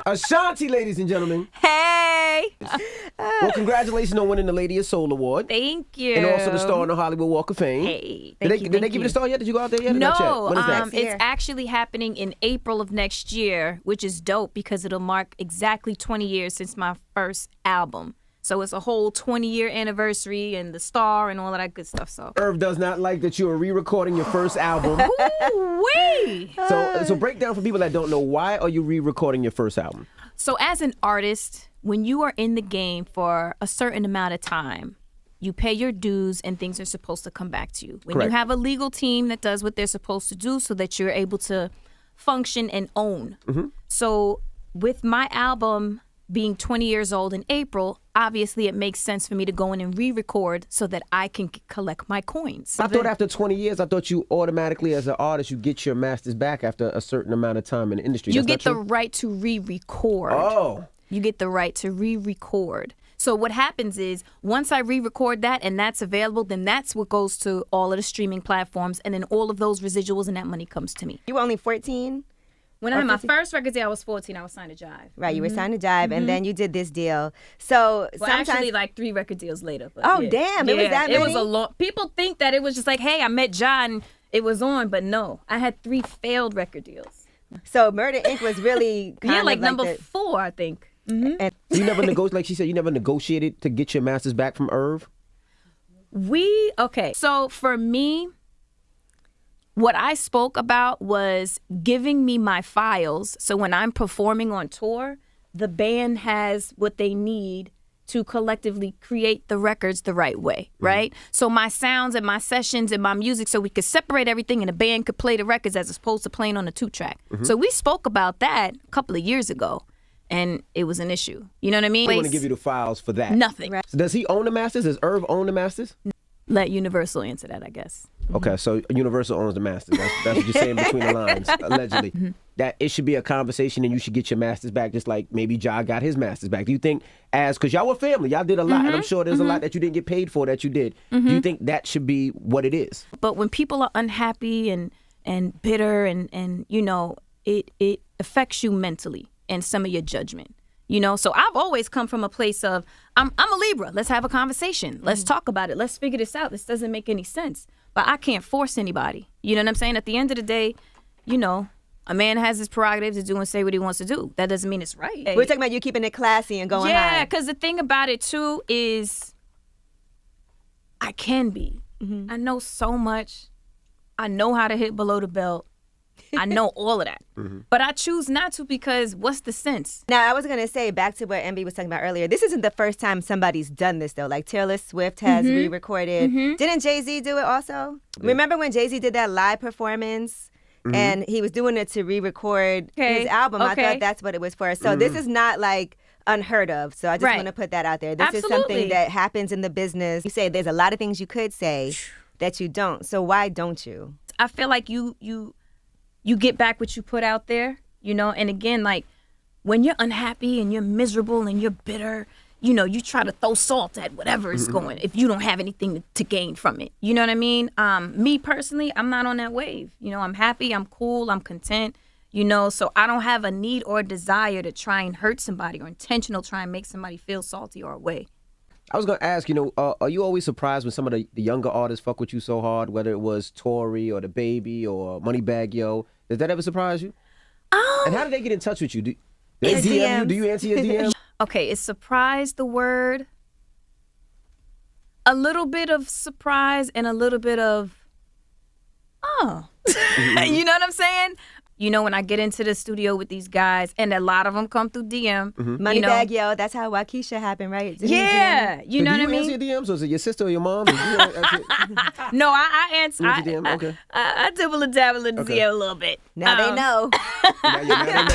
Ashanti, ladies and gentlemen. Hey. Well, congratulations on winning the Lady of Soul Award. Thank you. And also the star on the Hollywood Walk of Fame. Hey. Did they give you the star yet? Did you go out there yet? No. When is that? It's actually happening in April of next year, which is dope because it'll mark exactly 20 years since my first album. So it's a whole 20-year anniversary and the star and all of that good stuff. So Irv does not like that you are re-recording your first album. Ooh-wee. So break down for people that don't know, why are you re-recording your first album? So as an artist, when you are in the game for a certain amount of time, you pay your dues and things are supposed to come back to you. When Correct. you have a legal team that does what they're supposed to do so that you're able to function and own. Mm-hmm. So with my album being 20 years old in April, obviously it makes sense for me to go in and re-record so that I can collect my coins. I thought after 20 years, I thought you automatically, as an artist, you get your masters back after a certain amount of time in the industry. You That's get not the true? right to re-record. Oh. You get the right to re-record. So what happens is once I re-record that and that's available, then that's what goes to all of the streaming platforms, and then all of those residuals and that money comes to me. You were only 14? When I had my first record deal, I was 14. I was signed to Jive. Right, you were signed to Jive, and then you did this deal. So Well, sometimes... actually, like 3 record deals later. But Oh, yeah. damn, it was that It was many? a long... People think that it was just like, hey, I met John, it was on, but no. I had 3 failed record deals. So Murder Inc. was really kind Yeah, of like number the, 4, I think. and You never negotiated, like she said, you never negotiated to get your masters back from Irv? Okay. So for me, what I spoke about was giving me my files. So when I'm performing on tour, the band has what they need to collectively create the records the right way, right? So my sounds and my sessions and my music, so we could separate everything and the band could play the records as opposed to playing on a 2-track. So we spoke about that a couple of years ago, and it was an issue. You know what I mean? They want to give you the files for that. Nothing. So does he own the masters? Does Irv own the masters? Let Universal answer that, I guess. Okay, so Universal owns the masters. That's what you're saying between the lines, allegedly. That it should be a conversation and you should get your masters back just like maybe Ja got his masters back. Do you think, because y'all were family, y'all did a lot, and I'm sure there's a lot that you didn't get paid for that you did. Do you think that should be what it is? But when people are unhappy and bitter and you know, it affects you mentally and some of your judgment. You know, so I've always come from a place of, I'm a Libra. Let's have a conversation. Let's talk about it. Let's figure this out. This doesn't make any sense. But I can't force anybody. You know what I'm saying? At the end of the day, you know, a man has his prerogatives to do and say what he wants to do. That doesn't mean it's right. we're talking about you keeping it classy and going Yeah, high. because the thing about it, too, is I can be. I know so much. I know how to hit below the belt. I know all of that. But I choose not to because what's the sense? Now, I was going to say, back to what MB was talking about earlier, this isn't the first time somebody's done this, though. Like, Taylor Swift has re-recorded. Didn't Jay-Z do it also? Yeah. Remember when Jay-Z did that live performance? And he was doing it to re-record his album. I thought that's what it was for. So this is not, like, unheard of. So I just want to put that out there. This is something that happens in the business. You say there's a lot of things you could say that you don't. So why don't you? I feel like you get back what you put out there, you know? And again, like, when you're unhappy and you're miserable and you're bitter, you know, you try to throw salt at whatever is going if you don't have anything to gain from it. You know what I mean? Me personally, I'm not on that wave. You know, I'm happy, I'm cool, I'm content, you know? So I don't have a need or a desire to try and hurt somebody or intentional try and make somebody feel salty or away. I was going to ask, you know, are you always surprised when some of the younger artists fuck with you so hard, whether it was Tory or The Baby or Moneybagg Yo? Does that ever surprise you? And how do they get in touch with you? Do they DM you? Do you answer your DM? Okay, is surprise the word? A little bit of surprise and a little bit of, oh. You know what I'm saying? You know, when I get into the studio with these guys, and a lot of them come through DM. Moneybagg Yo, that's how Waukesha happened, right? Yeah, you know what I mean? Do you answer your DMs, or is it your sister or your mom? No, I answer. You answer DM? Okay. I dibble and dabble in the DM a little bit. Now they know. Now they know.